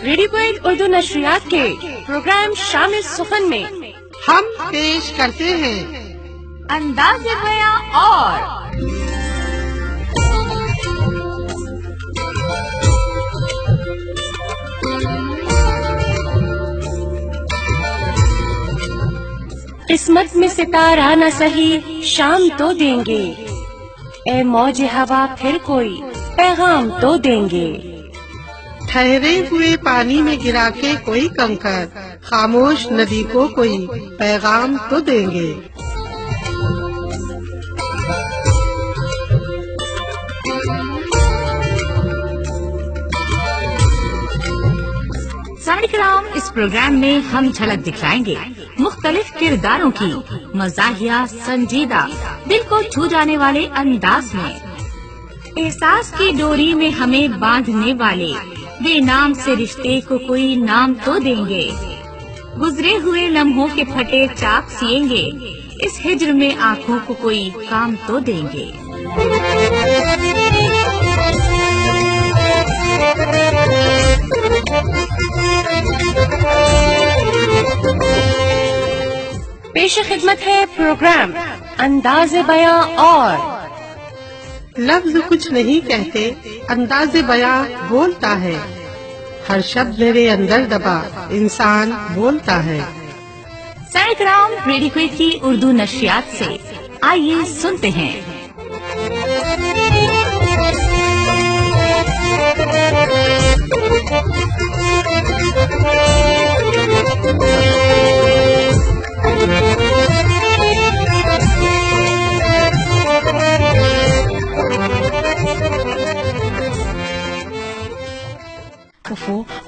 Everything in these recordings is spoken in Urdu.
ریڈیو کویت اردو نشریات کے پروگرام شام سخن میں ہم پیش کرتے ہیں انداز بیاں اور قسمت میں ستارہ نہ سہی شام تو دیں گے، اے موج ہوا پھر کوئی پیغام تو دیں گے۔ ٹھہرے ہوئے پانی میں گرا کے کوئی کنکر خاموش ندی کو کوئی پیغام تو دیں گے۔ سامعین کرام، اس پروگرام میں ہم جھلک دکھائیں گے مختلف کرداروں کی مزاحیہ سنجیدہ دل کو چھو جانے والے انداز میں، احساس کی ڈوری میں ہمیں باندھنے والے بے نام سے رشتے کو کوئی نام تو دیں گے۔ گزرے ہوئے لمحوں کے پھٹے چاک سیئیں گے، اس ہجر میں آنکھوں کو کوئی کام تو دیں گے۔ پیش خدمت ہے پروگرام انداز بیاں اور۔ لفظ کچھ نہیں کہتے، انداز بیاں بولتا ہے، ہر شبد میرے اندر دبا انسان بولتا ہے۔ سامعین کرام، ریڈیو کویت کی اردو نشریات سے آئیے سنتے ہیں۔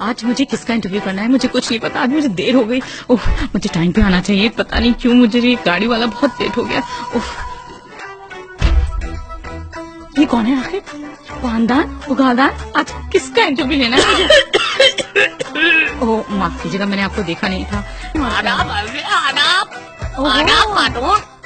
آج مجھے کس کا انٹرویو کرنا ہے مجھے کچھ نہیں پتا، آج مجھے دیر ہو گئی۔ مجھے ٹائم پہ آنا چاہیے، پتا نہیں کیوں مجھے یہ گاڑی والا بہت لیٹ ہو گیا۔ یہ کون ہے آخر؟ خاندان اگادان، آج کس کا انٹرویو لینا ہے مجھے؟ معاف کیجیے گا، میں نے آپ کو دیکھا نہیں تھا۔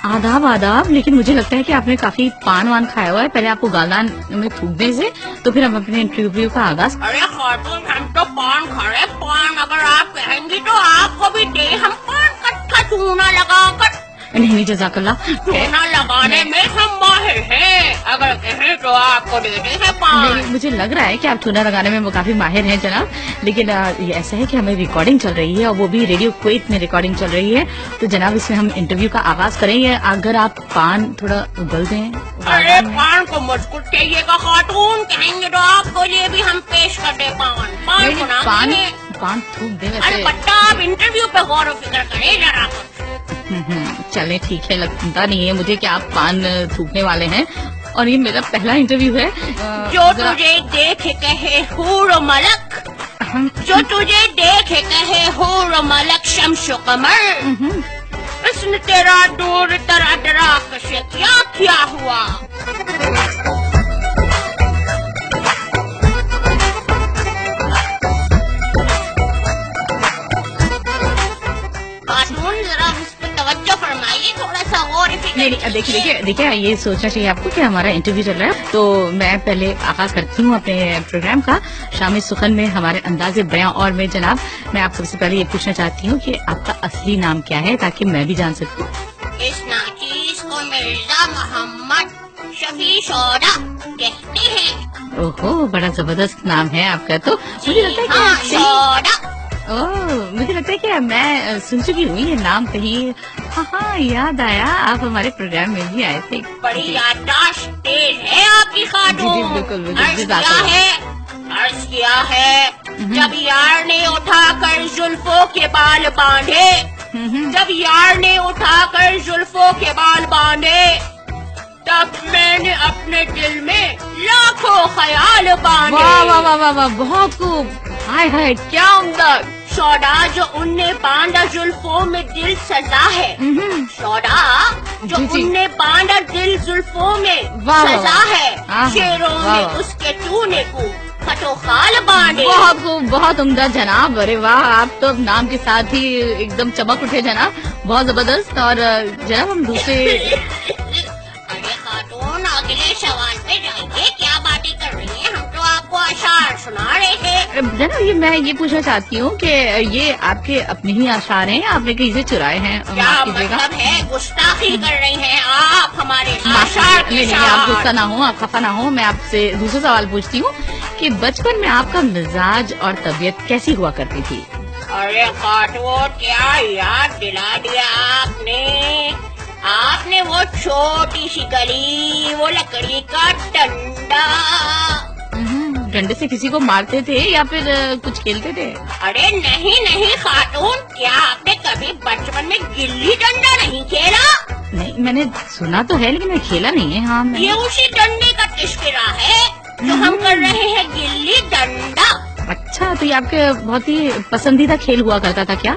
آداب آداب، لیکن مجھے لگتا ہے کہ آپ نے کافی پان وان کھایا ہوا ہے، پہلے آپ کو گالدان میں تھوکنے سے تو پھر ہم اپنے انٹرویو کا آغاز۔ ارے خاتون، ہم تو پان کھا رہے، پان اگر آپ کہیں گی تو آپ کو بھی دے، ہم پان کٹھا چونا لگا کر۔ نہیں جزاک اللہ، چونا لگانے میں ہم ماہر ہیں، اگر کہیں تو آپ کو دے دیں ہیں پان۔ مجھے لگ رہا ہے کہ آپ چونا لگانے میں وہ کافی ماہر ہیں جناب، لیکن یہ ایسا ہے کہ ہمیں ریکارڈنگ چل رہی ہے اور وہ بھی ریڈیو کویت میں ریکارڈنگ چل رہی ہے، تو جناب اس میں ہم انٹرویو کا آغاز کریں گے، اگر آپ پان تھوڑا اگل دیں۔ ارے پان کو مضبوط چاہیے گا خاتون، کہیں گے تو آپ کو لیے بھی ہم پیش کر دیں پان۔ پان کو نہ پان تھوک دیں ارے ویسے۔ بٹا، آپ انٹرویو پہ غور و فکر کریں ذرا۔ چلیں ٹھیک ہے، لگتا نہیں ہے مجھے کہ آپ پان تھوکنے والے ہیں، اور یہ میرا پہلا انٹرویو ہے۔ جو تجھے دیکھ کہے حور و ملک، جو تجھے دیکھ کہے حور و ملک شمس و قمر، حسن تیرا دور ترا دراکش کیا کیا ہوا۔ خاتون ذرا اس پہ توجہ فرمائیے، تھوڑا سا غور و فکر نہیں، دیکھیے یہ سوچنا چاہیے آپ کو کہ ہمارا انٹرویو چل رہا ہے، تو میں پہلے آغاز کرتی ہوں اپنے پروگرام کا شام سخن میں ہمارے انداز بیاں اور میں۔ جناب میں آپ سب سے پہلے یہ پوچھنا چاہتی ہوں کہ آپ کا اصلی نام کیا ہے تاکہ میں بھی جان سکوں۔ اس ناچیز کو مرزا محمد شفیع سودا کہتے ہیں۔ اوہو، بڑا زبردست نام ہے آپ کا، تو مجھے لگتا ہے ہاں کہ سودا۔ مجھے لگتا ہے کہ میں سن چکی ہوں یہ نام کہیں۔ ہاں یاد آیا، آپ ہمارے پروگرام میں بھی آئے تھے۔ بڑی یادداشت تیز ہے آپ کی خاتون۔ جی بالکل، عرض کیا ہے جب یار نے اٹھا کر زلفوں کے بال باندھے، جب یار نے اٹھا کر زلفوں کے بال باندھے، تب میں نے اپنے دل میں لاکھوں خیال باندھے۔ واہ واہ واہ واہ واہ، بہت خوب، ہائے ہائے کیا عمدہ۔ سودا جو ان نے باندھا زلفوں میں دل سزا ہے، سودا جو ان نے باندھا دل زلفوں میں سزا ہے، شیروں میں اس کے چونے کو خطو خال باندھے۔ بہت خوب، بہت عمدہ جناب، ارے واہ، آپ تو نام کے ساتھ ہی ایک دم چمک اٹھے جناب، بہت زبردست۔ اور جناب ہم دوسرے ارے خاتون، اگلے سوال پہ جائیے، کیا باتیں کر رہی ہیں، ہم تو آپ کو اشعار سنا رہے تھے۔ جناب یہ میں یہ پوچھنا چاہتی ہوں کہ یہ آپ کے اپنے ہی اشعار ہیں، آپ نے کہیں سے چرائے ہیں؟ کیا معاف کیجیے گا، مطلب ہے گستاخی کر رہی ہیں آپ ہمارے معاف اشعار کیجیے، کے نہیں نہیں، آپ ساتھ؟ غصہ نہ ہوں، آپ خفا نہ ہوں. میں آپ سے دوسرا سوال پوچھتی ہوں کہ بچپن میں آپ کا مزاج اور طبیعت کیسی ہوا کرتی تھی؟ ارے خاتون کیا یاد دلا دیا آپ نے. آپ نے وہ چھوٹی سی گلی، وہ لکڑی کا ڈنڈا. ڈنڈے سے کسی کو مارتے تھے یا پھر کچھ کھیلتے تھے؟ ارے نہیں خاتون، کیا آپ نے کبھی بچپن میں گلی ڈنڈا نہیں کھیلا؟ نہیں، میں نے سنا تو ہے لیکن میں کھیلا نہیں ہے. ہاں یہ اسی ڈنڈے کا تذکرہ ہے جو ہم کر رہے ہیں، گلی ڈنڈا. اچھا، تو یہ آپ کے بہت ہی پسندیدہ کھیل ہوا کرتا تھا کیا؟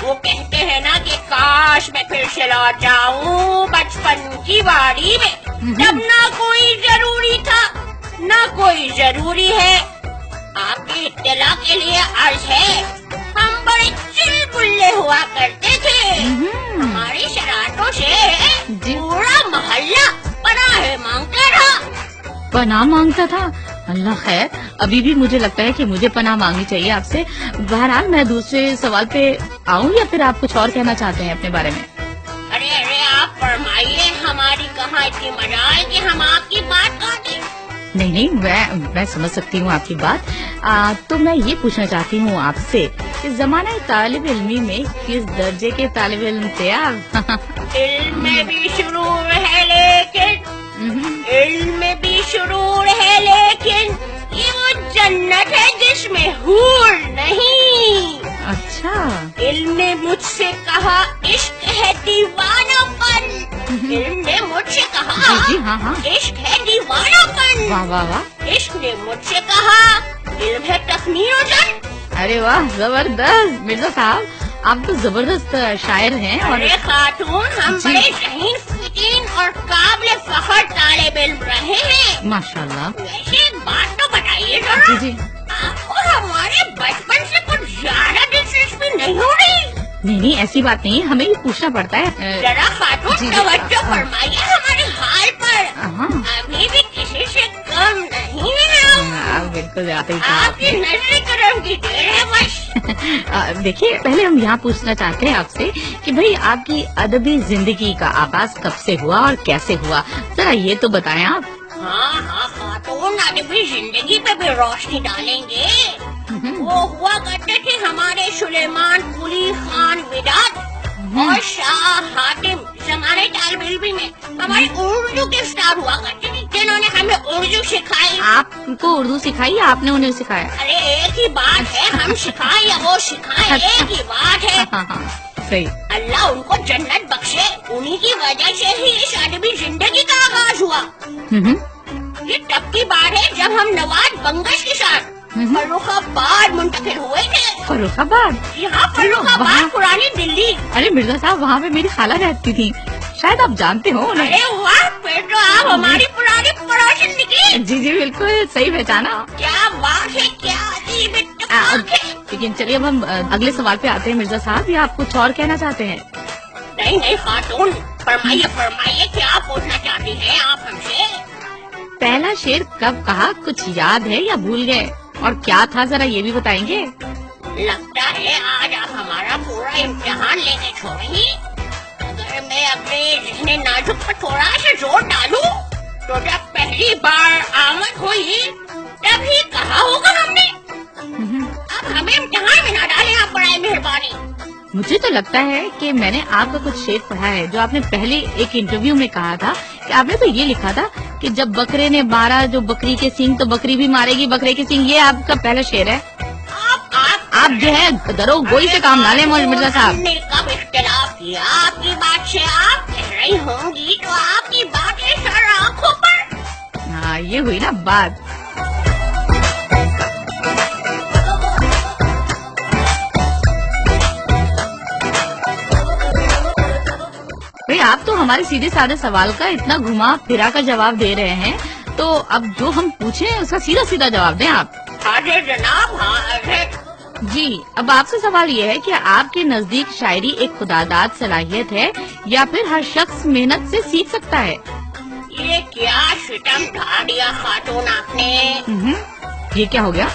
وہ کہتے ہیں نا کہ کاش میں پھر سے لوٹ جاؤں بچپن کی وادی میں، جب نہ کوئی ضروری تھا نہ کوئی ضروری ہے. آپ کی اطلاع کے لیے عرض ہے، ہم بڑے چلبلے ہوا کرتے تھے. ہماری شرارتوں سے جی. پورا محلہ پناہ مانگتا رہا. پناہ مانگتا تھا؟ اللہ خیر، ابھی بھی مجھے لگتا ہے کہ مجھے پناہ مانگنی چاہیے آپ سے. بہرحال میں دوسرے سوال پہ آؤں یا پھر آپ کچھ اور کہنا چاہتے ہیں اپنے بارے میں؟ ارے آپ فرمائیے، ہماری کہاں اتنی مجال کہ ہم آپ کی بات کاٹیں. نہیں، میں سمجھ سکتی ہوں آپ کی بات. تو میں یہ پوچھنا چاہتی ہوں آپ سے کہ زمانہ طالب علمی میں کس درجے کے طالب علم تھے آپ؟ علم میں بھی شرور ہے علم میں بھی شرور ہے لیکن یہ وہ جنت ہے جس میں حور نہیں. اچھا. علم نے مجھ سے کہا عشق ہے دیوانہ پن. علم نے مجھ سے کہا جی ہاں ہاں، عشق ہے دیوانہ پن. واہ واہ واہ. عشق نے مجھ سے کہا علم ہے تخمین و جن. ارے واہ، زبردست مرزا صاحب، آپ تو زبردست شاعر ہیں. اور ارے خاتون، ہم جی. بڑے ذہین فتین اور قابل فخر طالب علم رہے ہیں. ماشاء اللہ. ویسے ایک بات تو بتائیے جی ذرا، جی. آپ کو ہمارے بچپن سے کچھ زیادہ دلچسپی نہیں ہو رہی؟ نہیں، ایسی بات نہیں، ہمیں یہ پوچھنا پڑتا ہے. ذرا خاتون جی. توجہ فرمائیے ہمارے حال پر. ہاں، ابھی بھی کسی سے کم نہیں ہے ہم. آپ بالکل زیادہ ہی کہا آپ آپ کی نے. نظر کرم کی دیر ہے بس. دیکھیے، پہلے ہم یہاں پوچھنا چاہتے ہیں آپ سے کہ بھئی آپ کی ادبی زندگی کا آغاز کب سے ہوا اور کیسے ہوا، ذرا یہ تو بتائیں آپ. ہاں خاتون، ادبی زندگی پہ بھی روشنی ڈالیں گے. وہ ہوا کرتے تھے ہمارے سلیمان قلی خان وداد اور شاہ حاتم. زمانے طالب علمی میں ہماری اردو کے استاد ہوا کرتے تھے جنہوں نے ہمیں اردو سکھائی. آپ کو اردو سکھائی یا آپ نے انہیں سکھایا؟ ارے ایک ہی بات ہے، ہم سکھائیں یا وہ سکھائیں، ایک ہی بات ہے. ہاں ہاں، صحیح. اللہ ان کو جنت بخشے، انہی کی وجہ سے ہی اس ادبی زندگی کا آغاز ہوا. یہ تب کی بات ہے جب ہم نواز بنگش کے ساتھ فروخ آباد منتقل ہوئے تھے. فروخ آباد؟ یہاں فروخ آباد پرانی دلی. ارے مرزا صاحب، وہاں پہ میری خالہ رہتی تھی، شاید آپ جانتے ہو انہیں. ارے واہ، پھر تو آپ ہماری پرانی پڑوسن نکلی. جی جی بالکل صحیح پہچانا. کیا بات ہے، کیا عجیب اتفاق ہے. لیکن چلیے اب ہم اگلے سوال پہ آتے ہیں مرزا صاحب، یا آپ کچھ اور کہنا چاہتے ہیں؟ نہیں خاتون، فرمائیے کیا پوچھنا چاہتی ہیں آپ ہم سے. پہلا شعر کب کہا، کچھ یاد ہے یا بھول گئے، اور کیا تھا ذرا یہ بھی بتائیں گے؟ لگتا ہے آج آپ ہمارا پورا امتحان لے کے چھوڑیں گی. اگر میں اپنے ذہن نازک پر تھوڑا سا زور ڈالوں تو جب پہلی بار آمد ہوئی تبھی کہا ہوگا ہم نے. اب ہمیں امتحان میں نہ ڈالیں آپ، برائے مہربانی. مجھے تو لگتا ہے کہ میں نے آپ کا کچھ شعر پڑھا ہے جو آپ نے پہلے ایک انٹرویو میں کہا تھا کہ آپ نے تو یہ لکھا تھا کہ جب بکرے نے مارا جو بکری کے سینگ تو بکری بھی مارے گی بکرے کے سینگ. یہ آپ کا پہلا شعر ہے. آپ جو ہے درو گوئی سے کام نہ لیں مرزا صاحب. ہم نے کب اختلاف کیا آپ کی بات سے؟ آپ کہہ رہی ہوں گی تو آپ کی باتیں سر آنکھوں پر. ہاں، یہ ہوئی نا بات. بھئی آپ تو ہمارے سیدھے سادے سوال کا اتنا گھما پھرا کا جواب دے رہے ہیں، تو اب جو ہم پوچھیں اس کا سیدھا سیدھا جواب دیں آپ. حاضر جناب، حاضر. جی، اب آپ سے سوال یہ ہے کہ آپ کے نزدیک شاعری ایک خداداد صلاحیت ہے یا پھر ہر شخص محنت سے سیکھ سکتا ہے؟ یہ کیا ستم ڈھا دیا خاتون آپ نے. یہ کیا ہو گیا؟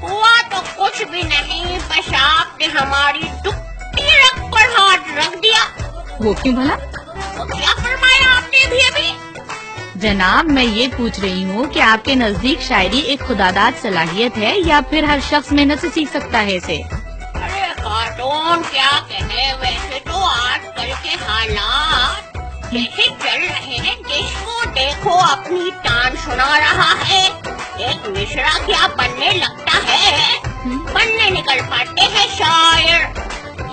ہوا تو بھی نہیں، بس آپ نے ہماری دکھتی رگ پر ہاتھ رکھ دیا۔ وہ کیوں بھلا؟ تو کیا فرمایا آپ نے ابھی؟ جناب میں یہ پوچھ رہی ہوں کہ آپ کے نزدیک شاعری ایک خداداد صلاحیت ہے یا پھر ہر شخص محنت سے سیکھ سکتا ہے اسے؟ ارے خاتون کیا کہے، ویسے تو آج کل کے حالات جیسے چل رہے ہیں، جس کو دیکھو اپنی ٹان سنا رہا ہے، ایک مشرا کیا بننے لگتا ہے، بننے نکل پڑتے ہیں شاعر،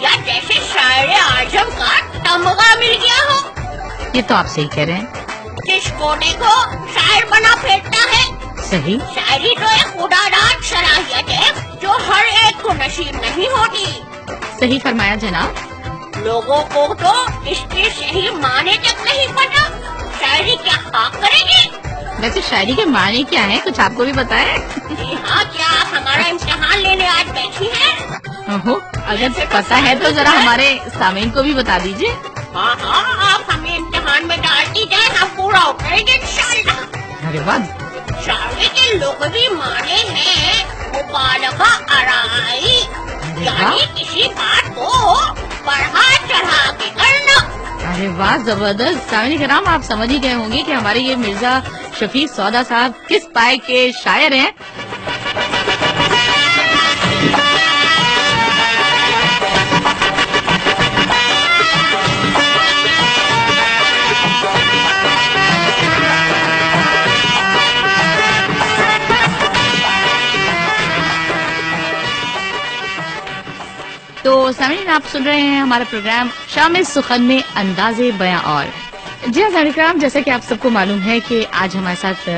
یا جیسے شاعر اعظم کا تمغہ مل گیا ہو۔ یہ تو آپ صحیح کہہ رہے ہیں۔ جس کو دیکھو شاعر بنا پھرتا ہے۔ صحیح۔ شاعری تو ایک خداداد صلاحیت ہے جو ہر ایک کو نصیب نہیں ہوتی۔ صحیح فرمایا جناب۔ لوگوں کو تو اس کے صحیح معنی تک نہیں پتا، شاعری کیا خاک کرے گی۔ ویسے شاعری کے معنی کیا ہے، کچھ آپ کو بھی بتائیں؟ جی ہاں، کیا آپ ہمارا امتحان لینے آج بیٹھی ہیں؟ اوہو، اگر پتا ہے تو ذرا ہمارے سامعین کو بھی بتا دیجیے۔ ہاں ہاں، آپ ہمیں امتحان میں ڈالتی جائیں، ہم پورا اتریں گے انشاءاللہ۔ ارے واہ، شاعری کے لغوی معنی ہیں مبالغہ آرائی، یعنی کسی بات کو بڑھا چڑھا کے کرنا۔ ارے واہ زبردست۔ سامعین کرام آپ سمجھ ہی گئے ہوں گے کہ ہمارے یہ مرزا شفیع سودا صاحب کس پائے کے شاعر ہیں۔ تو سامعین آپ سن رہے ہیں ہمارا پروگرام شام سخن میں انداز بیاں اور۔ جی ہاں سامعین کرام، جیسا کہ آپ سب کو معلوم ہے کہ آج ہمارے ساتھ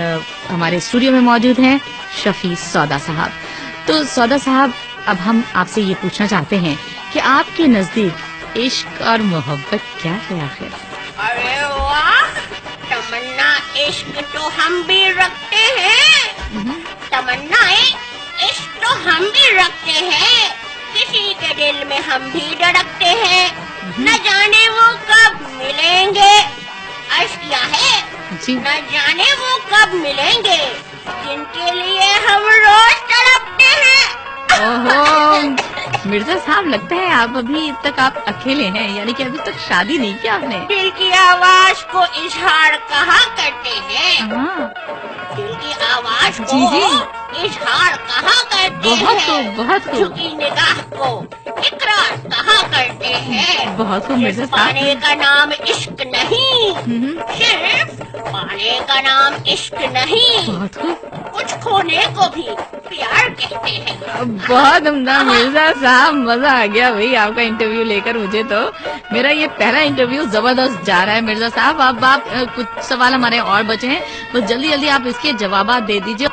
ہمارے اسٹوڈیو میں موجود ہیں شفیع سودا صاحب۔ تو سودا صاحب، اب ہم آپ سے یہ پوچھنا چاہتے ہیں کہ آپ کے نزدیک عشق اور محبت کیا ہے آخر؟ ارے واہ، تمنا عشق تو ہم بھی رکھتے ہیں، تمنا عشق تو ہم بھی رکھتے ہیں، کسی کے دل میں ہم بھی دھڑکتے ہیں، نہ جانے وہ کب ملیں گے۔ عشق کیا ہے؟ جی نہ جانے وہ کب ملیں گے جن کے لیے ہم روز تڑپتے ہیں۔ اوہو مرزا صاحب، لگتا ہے آپ ابھی تک آپ اکیلے ہیں، یعنی کہ ابھی تک شادی نہیں کیا آپ نے؟ دل کی آواز کو اظہار کہا کرتے ہیں، ہاں دل کی آواز کو جی جی، اظہار کہا کرتے بہت ہیں، خوب بہت خوب جھکی نگاہ کو اقرار کہا کرتے ہیں۔ بہت خوب مرزا پانے صاحب۔ کا نام عشق نہیں، صرف پانے کا نام عشق نہیں، بہت خوب، کچھ کھونے کو بھی پیار کہتے ہیں۔ بہت عمدہ مرزا صاحب، مزہ آ گیا بھائی آپ کا انٹرویو لے کر۔ مجھے تو میرا یہ پہلا انٹرویو زبردست جا رہا ہے مرزا صاحب۔ اب آپ کچھ سوال ہمارے اور بچے ہیں، بس جلدی جلدی آپ اس کے جوابات دے دیجیے۔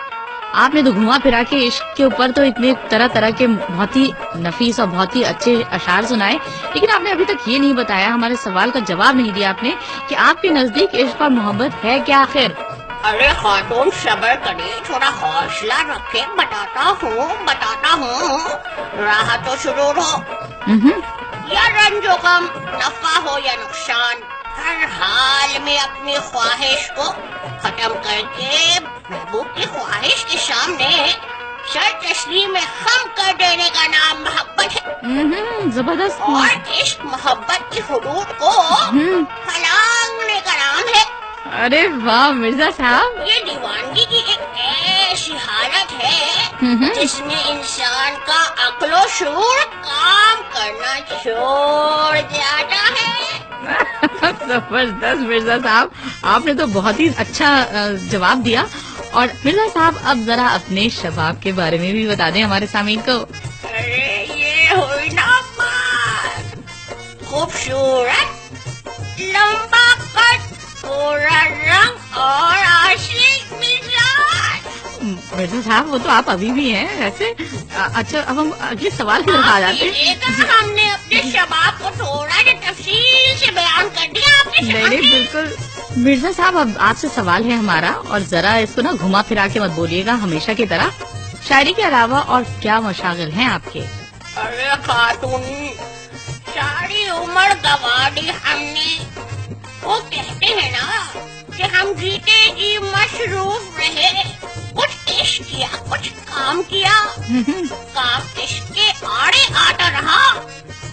آپ نے تو گھما پھرا کے عشق کے اوپر تو اتنے طرح طرح کے بہت ہی نفیس اور بہت ہی اچھے اشعار سنائے، لیکن آپ نے ابھی تک یہ نہیں بتایا، ہمارے سوال کا جواب نہیں دیا آپ نے کہ آپ کے نزدیک عشق اور محبت ہے کیا آخر؟ ارے خاتون صبر کرے، تھوڑا حوصلہ رکھے، بتاتا ہوں، راہ تو شروع ہو یا رنج و غم، نفع ہو یا نقصان، ہر حال میں اپنی خواہش کو ختم کر کے محبوب کی خواہش کے سامنے سر تسلیم خم کر دینے کا نام محبت ہے، زبردست۔ اور عشق محبت کی حدود کو پھلانگنے کا نام ہے۔ ارے واہ مرزا صاحب، یہ دیوانگی کی ایک ایسی حالت ہے جس میں انسان کا عقل و شعور کام کرنا چھوڑ جاتا ہے۔ زبردست مرزا صاحب، آپ نے تو بہت ہی اچھا جواب دیا۔ اور مرزا صاحب اب ذرا اپنے شباب کے بارے میں بھی بتا دیں ہمارے سامعین کو۔ ارے یہ ہوئی نا بات، خوبصورت، لمبا قد، پورا رنگ اور عاشق مزاج۔ مرزا صاحب وہ تو آپ ابھی بھی ہیں ویسے۔ اچھا اب ہم اگلے سوال کی طرف آ جاتے ہیں۔ ہم نے اپنے شباب کو تھوڑا سا تفصیل سے بیان کر دیا آپ نے۔ نہیں نہیں بالکل مرزا صاحب، اب آپ سے سوال ہے ہمارا، اور ذرا اس کو نا گھما پھرا کے مت بولیے گا ہمیشہ کی طرح۔ شاعری کے علاوہ اور کیا مشاغل ہیں آپ کے؟ ارے خاتون، ساری عمر گوا دی ہم نے، وہ کہتے ہیں نا کہ ہم جیتے جی مصروف رہے، کچھ عشق کیا، کچھ کام کیا، کام عشق کے آڑے آتا رہا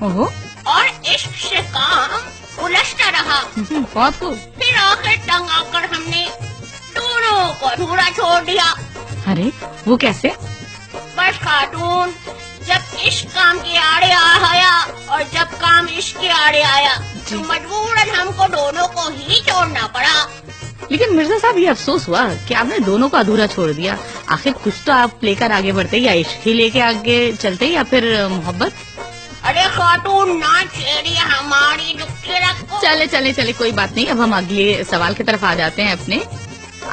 اوہو، اور عشق سے کام الجھتا رہا۔ بہت خوب۔ پھر آخر تنگ آ کر ہم نے دونوں کو ادھورا چھوڑ دیا۔ ارے وہ کیسے؟ بس خاتون، جب عشق کام کے آڑے آیا اور جب کام عشق کے آڑے آیا تو مجبوراً ہم کو دونوں کو ہی چھوڑنا پڑا۔ لیکن مرزا صاحب یہ افسوس ہوا کہ آپ نے دونوں کو ادھورا چھوڑ دیا۔ آخر کچھ تو آپ لے کر آگے بڑھتے، یا عشق ہی لے کے آگے چلتے یا پھر محبت؟ ارے خاتون، نہ چھیڑی ہماری دکھی رکھ کو۔ چلے کوئی بات نہیں، اب ہم اگلے سوال کی طرف آ جاتے ہیں اپنے۔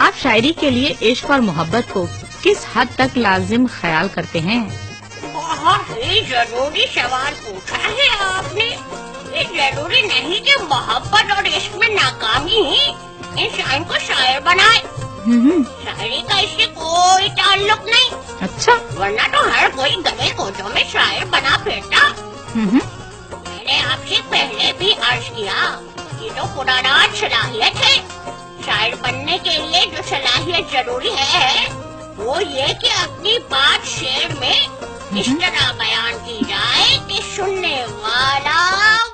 آپ شاعری کے لیے عشق اور محبت کو کس حد تک لازم خیال کرتے ہیں؟ بہت ہی ضروری سوال پوچھا ہے آپ نے۔ یہ ضروری نہیں کہ محبت اور عشق میں ناکامی ہی انسان کو شاعر بنائے۔ شاعری کا اس سے کوئی تعلق نہیں، اچھا، ورنہ تو ہر کوئی گلے کوچوں میں شاعر بنا پھرتا۔ میں نے آپ سے پہلے بھی عرض کیا، یہ تو خدا داد صلاحیت ہے۔ شاعر بننے کے لیے جو صلاحیت ضروری ہے وہ یہ کہ اپنی بات شعر میں اس طرح بیان کی جائے کہ سننے والا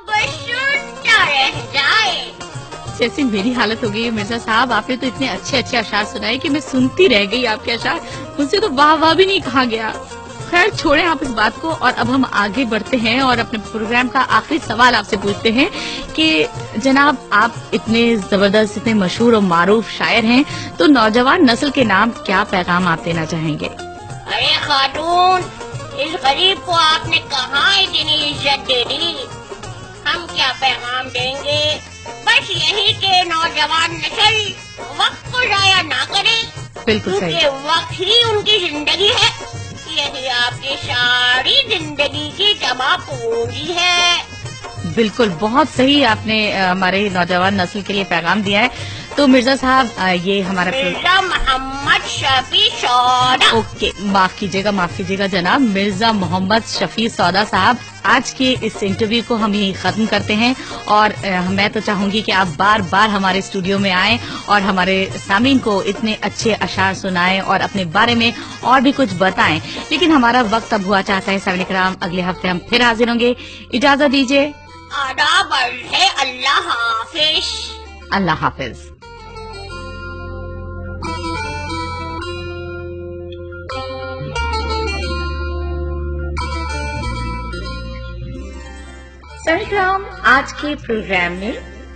بس سنتا رہ جائے۔ جیسی میری حالت ہو گئی ہے مرزا صاحب، آپ نے تو اتنے اچھے اشعار سنائے کہ میں سنتی رہ گئی آپ کے اشعار، مجھ سے تو واہ واہ بھی نہیں کہا گیا۔ خیر چھوڑیں آپ اس بات کو، اور اب ہم آگے بڑھتے ہیں اور اپنے پروگرام کا آخری سوال آپ سے پوچھتے ہیں کہ جناب آپ اتنے زبردست، اتنے مشہور اور معروف شاعر ہیں، تو نوجوان نسل کے نام کیا پیغام آپ دینا چاہیں گے؟ ارے خاتون، اس غریب کو آپ نے کہاں اتنی عزت دے دی؟ ہم کیا پیغام دیں گے؟ بس یہی کہ نوجوان نسل وقت کو ضائع نہ کرے، بالکل صحیح، کیونکہ وقت ہی ان کی زندگی ہے۔ یہی آپ کی ساری زندگی کی جمع پونجی ہے۔ بالکل بہت صحیح آپ نے ہمارے نوجوان نسل کے لیے پیغام دیا ہے۔ تو مرزا صاحب یہ ہمارا مرزا محمد شفیع سودا، اوکے، معاف کیجیے گا جناب مرزا محمد شفیع سودا صاحب، آج کے اس انٹرویو کو ہم یہی ختم کرتے ہیں، اور میں تو چاہوں گی کہ آپ بار بار ہمارے اسٹوڈیو میں آئیں اور ہمارے سامعین کو اتنے اچھے اشعار سنائیں اور اپنے بارے میں اور بھی کچھ بتائیں۔ لیکن ہمارا وقت اب ہوا چاہتا ہے سامعین کرام، اگلے ہفتے ہم پھر حاضر ہوں گے، اجازت دیجیے، آداب عرض ہے، اللہ حافظ۔ اللہ حافظ۔ سرگرام آج کے پروگرام میں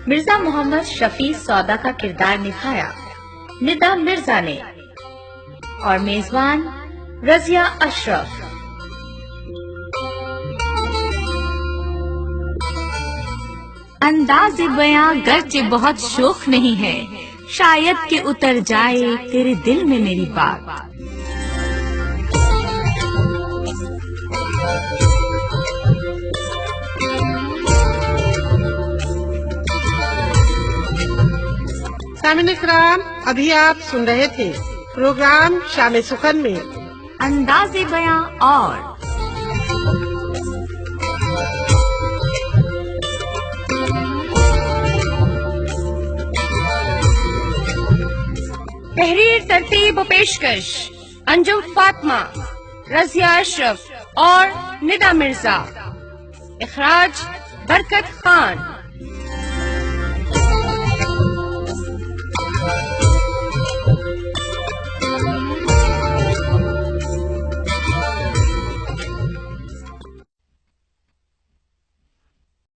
مرزا محمد شفیع سودا کا کردار نبھایا ندا مرزا نے، اور میزبان رضیہ اشرف۔ انداز بیاں گرچہ بہت شوخ نہیں ہے، شاید کہ اتر جائے تیرے دل میں میری بات۔ سامعین کرام، ابھی آپ سن رہے تھے پروگرام شام سخن میں انداز بیاں اور تحریر ترتیب و پیشکش انجم فاطمہ، رضیہ اشرف اور ندا مرزا، اخراج برکت خان۔